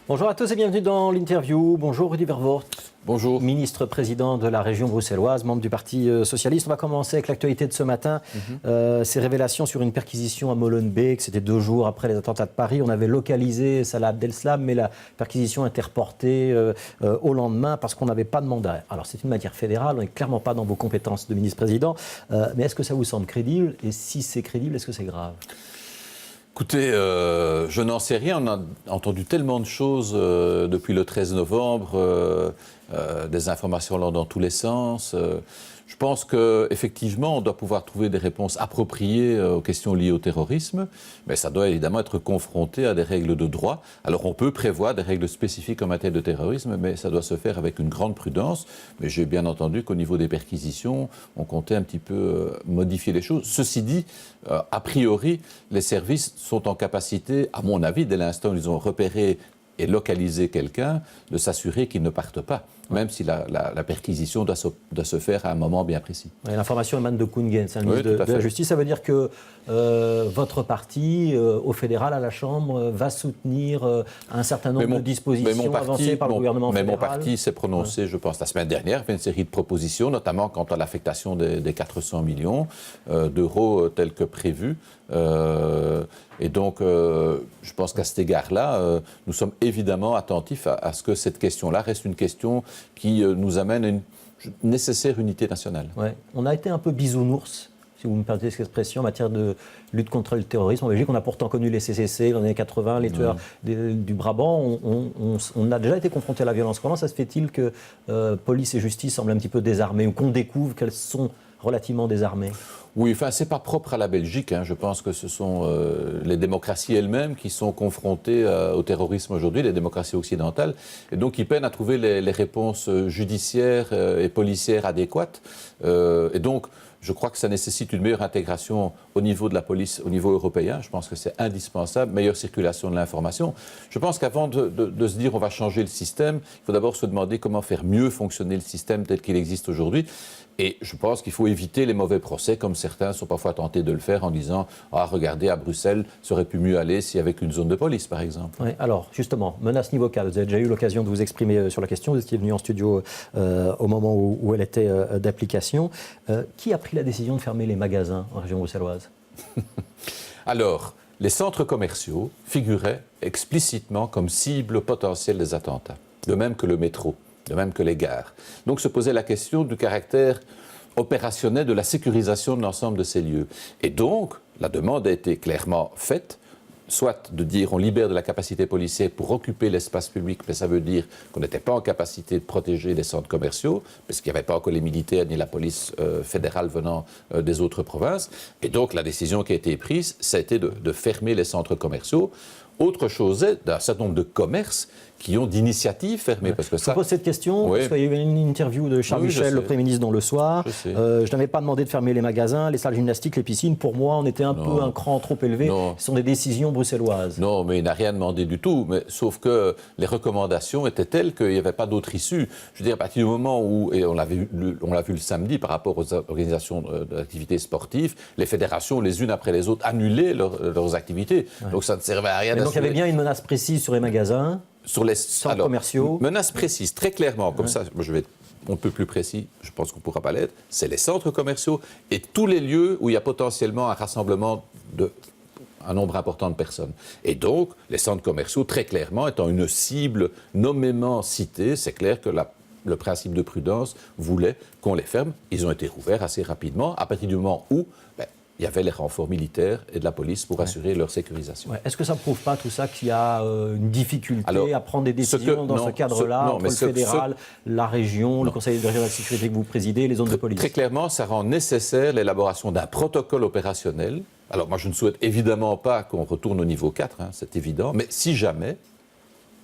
Bonjour à tous et bienvenue dans l'interview. Bonjour Rudy Vervoort. Bonjour. Ministre-président de la région bruxelloise, membre du Parti socialiste. On va commencer avec l'actualité de ce matin. Ces révélations sur une perquisition à Molenbeek. C'était 2 jours après les attentats de Paris. On avait localisé Salah Abdeslam, mais la perquisition a été reportée au lendemain parce qu'on n'avait pas de mandat. Alors c'est une matière fédérale, on n'est clairement pas dans vos compétences de ministre-président. Mais est-ce que ça vous semble crédible? Et si c'est crédible, est-ce que c'est grave? Écoutez, je n'en sais rien. On a entendu tellement de choses depuis le 13 novembre, des informations allant dans tous les sens. Je pense qu'effectivement, on doit pouvoir trouver des réponses appropriées aux questions liées au terrorisme, mais ça doit évidemment être confronté à des règles de droit. Alors on peut prévoir des règles spécifiques en matière de terrorisme, mais ça doit se faire avec une grande prudence. Mais j'ai bien entendu qu'au niveau des perquisitions, on comptait un petit peu modifier les choses. Ceci dit, a priori, les services sont en capacité, à mon avis, dès l'instant où ils ont repéré et localiser quelqu'un, de s'assurer qu'il ne parte pas, même si la perquisition doit se faire à un moment bien précis. L'information émane de Koen Geens, le ministre de la Justice. Ça veut dire que votre parti, au fédéral, à la Chambre, va soutenir un certain nombre de dispositions avancées par le gouvernement fédéral. Mais mon parti s'est prononcé, je pense, la semaine dernière, fait une série de propositions, notamment quant à l'affectation des 400 millions d'euros tels que prévus. Et donc, je pense qu'à cet égard-là, nous sommes évidemment attentifs à ce que cette question-là reste une question qui nous amène à une nécessaire unité nationale. Ouais. On a été un peu bisounours, si vous me permettez cette expression, en matière de lutte contre le terrorisme. En Belgique, on a pourtant connu les CCC dans les années 80, les tueurs du Brabant. On a déjà été confronté à la violence. Comment ça se fait-il que police et justice semblent un petit peu désarmées, ou qu'on découvre qu'elles sont relativement désarmées? Oui, enfin, c'est pas propre à la Belgique. Je pense que ce sont les démocraties elles-mêmes qui sont confrontées au terrorisme aujourd'hui, les démocraties occidentales, et donc qui peinent à trouver les réponses judiciaires et policières adéquates. Et donc, je crois que ça nécessite une meilleure intégration au niveau de la police, au niveau européen. Je pense que c'est indispensable, meilleure circulation de l'information. Je pense qu'avant de se dire on va changer le système, il faut d'abord se demander comment faire mieux fonctionner le système tel qu'il existe aujourd'hui. Et je pense qu'il faut éviter les mauvais procès, comme certains sont parfois tentés de le faire en disant « Ah, regardez, à Bruxelles, ça aurait pu mieux aller s'il y avait qu'une zone de police, par exemple. » Oui, alors, justement, menace niveau 4, vous avez déjà eu l'occasion de vous exprimer sur la question, vous étiez venu en studio au moment où elle était d'application. Qui a pris la décision de fermer les magasins en région bruxelloise? Alors, les centres commerciaux figuraient explicitement comme cible potentielle des attentats, de même que le métro, de même que les gares. Donc se posait la question du caractère opérationnel de la sécurisation de l'ensemble de ces lieux. Et donc, la demande a été clairement faite, soit de dire on libère de la capacité policière pour occuper l'espace public, mais ça veut dire qu'on n'était pas en capacité de protéger les centres commerciaux, parce qu'il n'y avait pas encore les militaires ni la police fédérale venant des autres provinces. Et donc la décision qui a été prise, ça a été de fermer les centres commerciaux. Autre chose est d'un certain nombre de commerces qui ont d'initiatives fermées. Parce que je pose cette question, parce qu'il y a eu une interview de Charles Michel, le Premier ministre, dans Le Soir. Je n'avais pas demandé de fermer les magasins, les salles gymnastiques, les piscines. Pour moi, on était un peu un cran trop élevé. Ce sont des décisions bruxelloises. Non, mais il n'a rien demandé du tout. Mais, sauf que les recommandations étaient telles qu'il n'y avait pas d'autre issue. Je veux dire, à partir du moment où, et on l'a vu le samedi par rapport aux organisations d'activités sportives, les fédérations, les unes après les autres, annulaient leurs activités. Donc ça ne servait à rien. Donc il y avait bien une menace précise sur les magasins, sur les centres commerciaux. Menace précise, très clairement, comme ça, moi je vais être un peu plus précis, je pense qu'on ne pourra pas l'être, c'est les centres commerciaux et tous les lieux où il y a potentiellement un rassemblement un nombre important de personnes. Et donc, les centres commerciaux, très clairement, étant une cible nommément citée, c'est clair que le principe de prudence voulait qu'on les ferme. Ils ont été rouverts assez rapidement, à partir du moment où il y avait les renforts militaires et de la police pour assurer leur sécurisation. Est-ce que ça ne prouve pas tout ça qu'il y a une difficulté à prendre des décisions dans ce cadre-là, entre le fédéral, la région, le Conseil de régional de sécurité que vous présidez, les zones de police? Très clairement, ça rend nécessaire l'élaboration d'un protocole opérationnel. Alors moi, je ne souhaite évidemment pas qu'on retourne au niveau 4, c'est évident, mais si jamais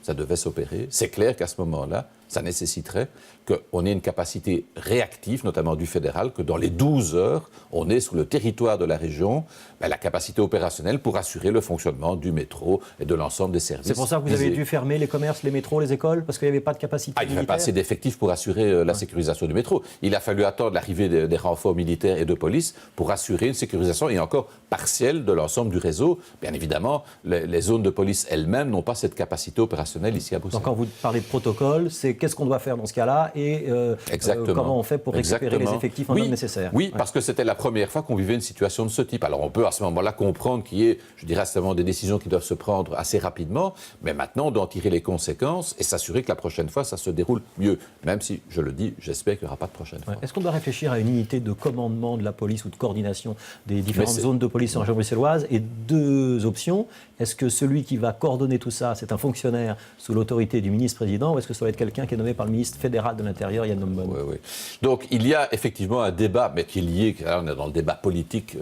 ça devait s'opérer, c'est clair qu'à ce moment-là, ça nécessiterait qu'on ait une capacité réactive, notamment du fédéral, que dans les 12 heures, on ait sur le territoire de la région la capacité opérationnelle pour assurer le fonctionnement du métro et de l'ensemble des services. C'est pour ça que vous avez dû fermer les commerces, les métros, les écoles, parce qu'il n'y avait pas de capacité il n'y avait pas assez d'effectifs pour assurer la sécurisation du métro. Il a fallu attendre l'arrivée des renforts militaires et de police pour assurer une sécurisation, et encore partielle, de l'ensemble du réseau. Bien évidemment, les zones de police elles-mêmes n'ont pas cette capacité opérationnelle ici à Bruxelles. Donc quand vous parlez de protocole, c'est qu'est-ce qu'on doit faire dans ce cas-là et comment on fait pour récupérer les effectifs en nombre nécessaire. Oui, parce que c'était la première fois qu'on vivait une situation de ce type. Alors on peut à ce moment-là comprendre qu'il y ait, je dirais, certainement des décisions qui doivent se prendre assez rapidement, mais maintenant on doit en tirer les conséquences et s'assurer que la prochaine fois ça se déroule mieux. Même si, je le dis, j'espère qu'il n'y aura pas de prochaine fois. Est-ce qu'on doit réfléchir à une unité de commandement de la police ou de coordination des différentes zones de police en région bruxelloise? Et deux options. Est-ce que celui qui va coordonner tout ça, c'est un fonctionnaire sous l'autorité du ministre-président, ou est-ce que ça va être quelqu'un qui est nommé par le ministre fédéral de l'Intérieur, Yann Nombon? Oui. Donc il y a effectivement un débat, mais qui est lié, là on est dans le débat politique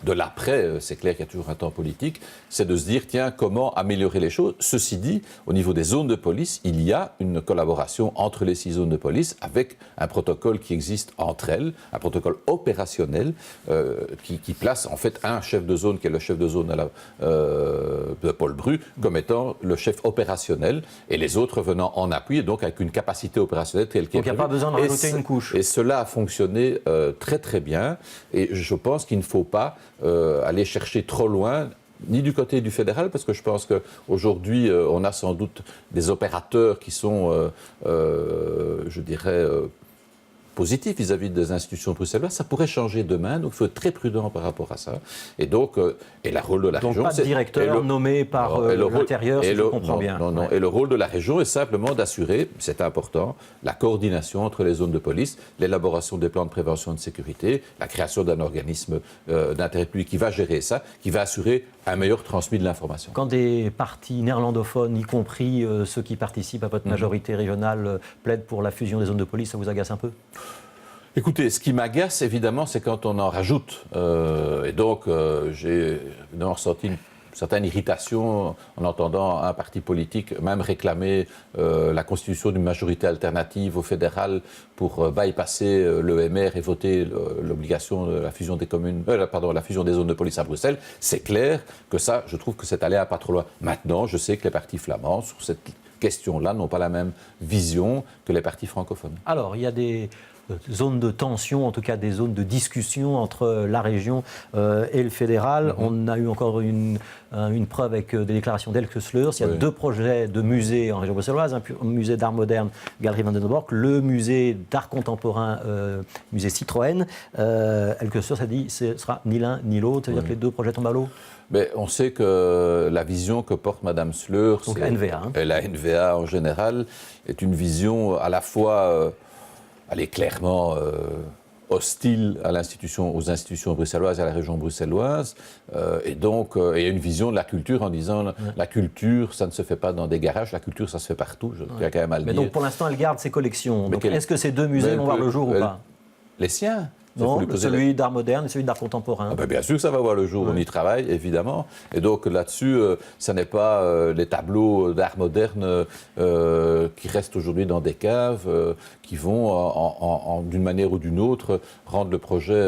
de l'après, c'est clair qu'il y a toujours un temps politique, c'est de se dire, tiens, comment améliorer les choses? Ceci dit, au niveau des zones de police, il y a une collaboration entre les 6 zones de police avec un protocole qui existe entre elles, un protocole opérationnel qui place en fait un chef de zone qui est le chef de zone de Paul Bru comme étant le chef opérationnel et les autres venant en appui, et donc avec une capacité opérationnelle telle qu'elle est. Donc il n'y a pas besoin de rajouter une couche. Et cela a fonctionné très très bien, et je pense qu'il ne faut pas aller chercher trop loin, ni du côté du fédéral, parce que je pense qu'aujourd'hui, on a sans doute des opérateurs qui sont, je dirais, positifs vis-à-vis des institutions bruxelloises. Ça pourrait changer demain, donc il faut être très prudent par rapport à ça. Et donc, et le rôle de la région... Donc pas de directeur nommé par l'intérieur, si je comprends bien. Non. Et le rôle de la région est simplement d'assurer, c'est important, la coordination entre les zones de police, l'élaboration des plans de prévention et de sécurité, la création d'un organisme d'intérêt public qui va gérer ça, qui va assurer un meilleur transmis de l'information. Quand des partis néerlandophones, y compris ceux qui participent à votre majorité régionale, plaident pour la fusion des zones de police, ça vous agace un peu? Écoutez, ce qui m'agace, évidemment, c'est quand on en rajoute. Et donc, j'ai évidemment ressenti une certaine irritation en entendant un parti politique même réclamer la constitution d'une majorité alternative au fédéral pour bypasser l'EMR et voter l'obligation de la fusion des communes, la fusion des zones de police à Bruxelles. C'est clair que ça, je trouve que c'est allé un pas trop loin. Maintenant, je sais que les partis flamands, sur cette question-là, n'ont pas la même vision que les partis francophones. Alors, il y a des zones de tension, en tout cas des zones de discussion entre la région et le fédéral. On a eu encore une preuve avec des déclarations d'Elke Sleurs. Il y a 2 projets de musées en région bruxelloise, un musée d'art moderne, Galerie Van den Borck, le musée d'art contemporain, musée Citroën. Elke Sleurs a dit ce sera ni l'un ni l'autre, ça veut dire que les 2 projets tombent à l'eau? Mais on sait que la vision que porte Mme Sleurs, donc la NVA, et la NVA en général, est une vision à la fois... elle est clairement hostile aux institutions bruxelloises et à la région bruxelloise. Et donc, il y a une vision de la culture en disant la culture, ça ne se fait pas dans des garages, la culture, ça se fait partout. Je tiens quand même à le dire. Mais donc, pour l'instant, elle garde ses collections. Donc, est-ce que ces 2 musées vont voir le jour ou pas? Les siens? Non, celui d'art moderne et celui d'art contemporain. Bien sûr que ça va voir le jour, on y travaille, évidemment. Et donc là-dessus, ce n'est pas les tableaux d'art moderne qui restent aujourd'hui dans des caves, qui vont, d'une manière ou d'une autre, rendre le projet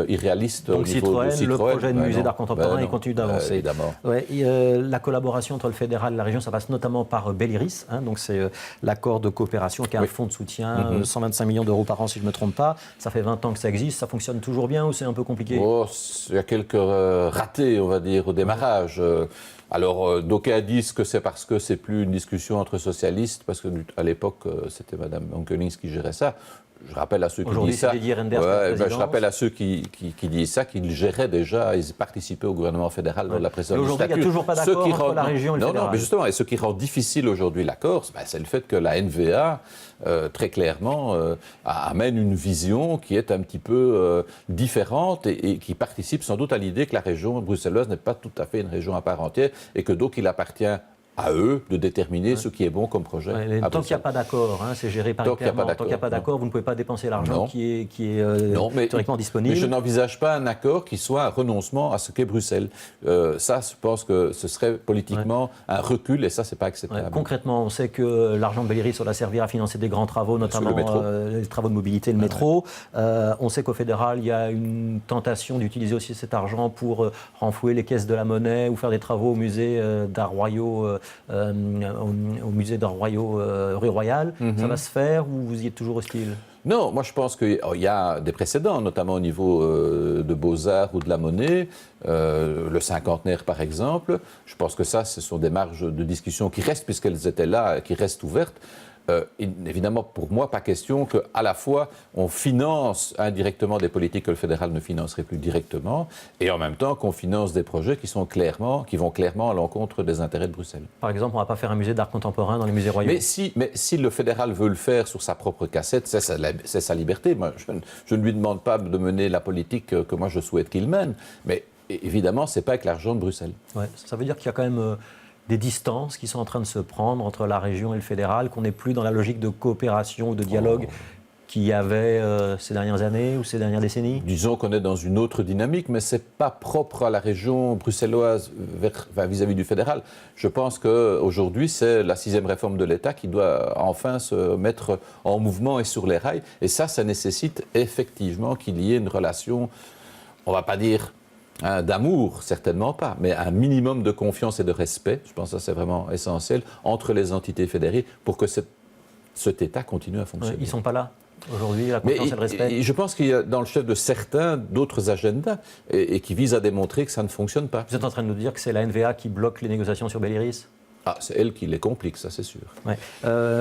irréaliste donc au niveau de Citroën. Le projet de musée d'art contemporain, il continue d'avancer. Évidemment. La collaboration entre le fédéral et la région, ça passe notamment par Belliris. Donc c'est l'accord de coopération qui a un fonds de soutien, 125 millions d'euros par an si je ne me trompe pas. Ça fait 20 ans que ça existe, ça fonctionne toujours bien ou c'est un peu compliqué? Il y a quelques ratés, on va dire, au démarrage. Alors, d'aucuns disent que c'est parce que c'est plus une discussion entre socialistes, parce qu'à l'époque, c'était Mme Onkelings qui gérait ça. Je rappelle à ceux qui disent ça. Je rappelle à ceux qui disent ça qu'ils géraient déjà, ils participaient au gouvernement fédéral dans la précédente législature. Aujourd'hui, il n'y a toujours pas d'accord entre la région et le fédéral. Non, mais justement, et ce qui rend difficile aujourd'hui l'accord, c'est le fait que la NVA, très clairement, amène une vision qui est un petit peu différente et qui participe sans doute à l'idée que la région bruxelloise n'est pas tout à fait une région à part entière et que donc il appartient à eux de déterminer ce qui est bon comme projet. Tant qu'il n'y a pas d'accord, c'est géré paritairement. Tant qu'il n'y a pas d'accord, vous ne pouvez pas dépenser l'argent qui est théoriquement disponible. Mais je n'envisage pas un accord qui soit un renoncement à ce qu'est Bruxelles. Ça, je pense que ce serait politiquement un recul et ça, c'est pas acceptable. Concrètement, on sait que l'argent de Belliris va servir à financer des grands travaux, notamment les travaux de mobilité, le métro. On sait qu'au fédéral, il y a une tentation d'utiliser aussi cet argent pour renflouer les caisses de la monnaie ou faire des travaux au musée d'art royaux, rue Royale. Ça va se faire ou vous y êtes toujours hostile? Non, moi je pense qu'il y a des précédents, notamment au niveau de Beaux-Arts ou de la Monnaie, le cinquantenaire par exemple. Je pense que ça, ce sont des marges de discussion qui restent, puisqu'elles étaient là, qui restent ouvertes. Évidemment, pour moi, pas question qu'à la fois on finance indirectement des politiques que le fédéral ne financerait plus directement, et en même temps qu'on finance des projets qui vont clairement à l'encontre des intérêts de Bruxelles. Par exemple, on ne va pas faire un musée d'art contemporain dans les musées royaux. Mais si le fédéral veut le faire sur sa propre cassette, c'est sa liberté. Moi, je ne lui demande pas de mener la politique que moi je souhaite qu'il mène, mais évidemment, ce n'est pas avec l'argent de Bruxelles. Ouais, ça veut dire qu'il y a quand même des distances qui sont en train de se prendre entre la région et le fédéral, qu'on n'est plus dans la logique de coopération ou de dialogue qu'il y avait ces dernières années ou ces dernières décennies? Disons qu'on est dans une autre dynamique, mais ce n'est pas propre à la région bruxelloise vis-à-vis du fédéral. Je pense qu'aujourd'hui, c'est la 6e réforme de l'État qui doit enfin se mettre en mouvement et sur les rails. Et ça nécessite effectivement qu'il y ait une relation, on ne va pas dire d'amour, certainement pas, mais un minimum de confiance et de respect, je pense que ça c'est vraiment essentiel, entre les entités fédérées pour que cet État continue à fonctionner. Ils ne sont pas là aujourd'hui, la confiance et le respect? Je pense qu'il y a dans le chef de certains d'autres agendas et qui visent à démontrer que ça ne fonctionne pas. Vous êtes en train de nous dire que c'est la NVA qui bloque les négociations sur Belliris? C'est elle qui les complique, ça c'est sûr. Ouais.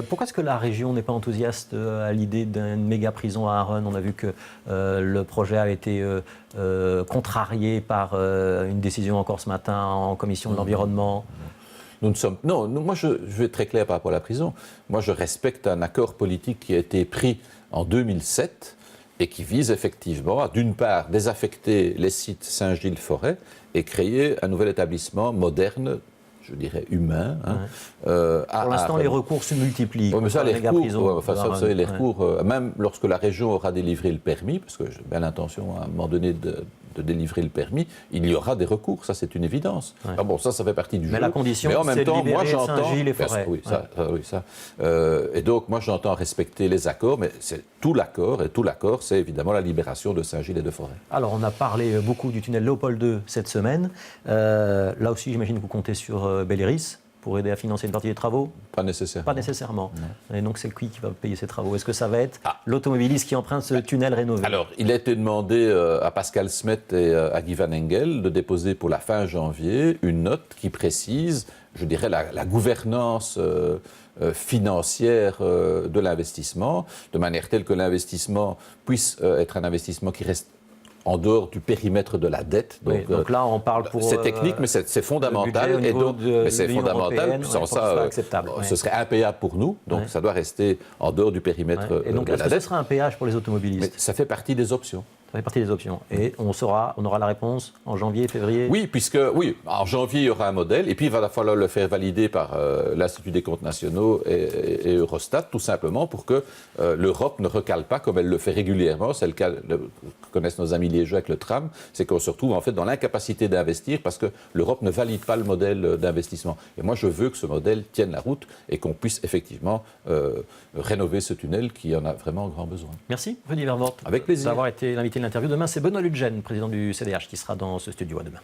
Pourquoi est-ce que la région n'est pas enthousiaste à l'idée d'une méga prison à Arun? On a vu que le projet a été contrarié par une décision encore ce matin en commission de l'environnement. Moi je vais être très clair par rapport à la prison. Moi je respecte un accord politique qui a été pris en 2007 et qui vise effectivement à, d'une part, désaffecter les sites Saint-Gilles-Forêt et créer un nouvel établissement moderne, je dirais humain. Pour l'instant, les recours se multiplient. Mais ça, les recours, même lorsque la région aura délivré le permis, parce que j'ai bien l'intention à un moment donné de délivrer le permis, il y aura des recours, ça c'est une évidence. Ça fait partie du jeu. Mais la condition, en même c'est temps, de libérer Saint-Gilles et Forêt. Et donc, moi j'entends respecter les accords, mais c'est tout l'accord, et tout l'accord, c'est évidemment la libération de Saint-Gilles et de Forêt. Alors, on a parlé beaucoup du tunnel Léopold II cette semaine. Là aussi, j'imagine que vous comptez sur Belliris pour aider à financer une partie des travaux? Pas nécessairement. Pas nécessairement. Et donc, c'est qui va payer ces travaux? Est-ce que ça va être l'automobiliste qui emprunte ce tunnel rénové? Alors, il a été demandé à Pascal Smet et à Guy Van Engel de déposer pour la fin janvier une note qui précise, je dirais, la gouvernance financière de l'investissement, de manière telle que l'investissement puisse être un investissement qui reste en dehors du périmètre de la dette. Donc là, on parle pour... C'est technique, mais c'est fondamental. C'est fondamental. Sans ça, ce serait impayable pour nous. Donc ça doit rester en dehors du périmètre de la dette. Et donc, est-ce que ce sera un péage pour les automobilistes? Mais ça fait partie des options. Ça fait partie des options. Et on aura la réponse en janvier, février? Oui, en janvier, il y aura un modèle, et puis il va falloir le faire valider par l'Institut des comptes nationaux et Eurostat, tout simplement pour que l'Europe ne recale pas, comme elle le fait régulièrement. C'est le cas que connaissent nos amis liégeois avec le tram, c'est qu'on se retrouve en fait dans l'incapacité d'investir parce que l'Europe ne valide pas le modèle d'investissement. Et moi, je veux que ce modèle tienne la route et qu'on puisse effectivement rénover ce tunnel qui en a vraiment grand besoin. Merci, Rudy Vervoort. Avec plaisir. D'avoir été l'invité de l'interview. Demain, c'est Benoît Ludgen, président du CDH, qui sera dans ce studio à demain.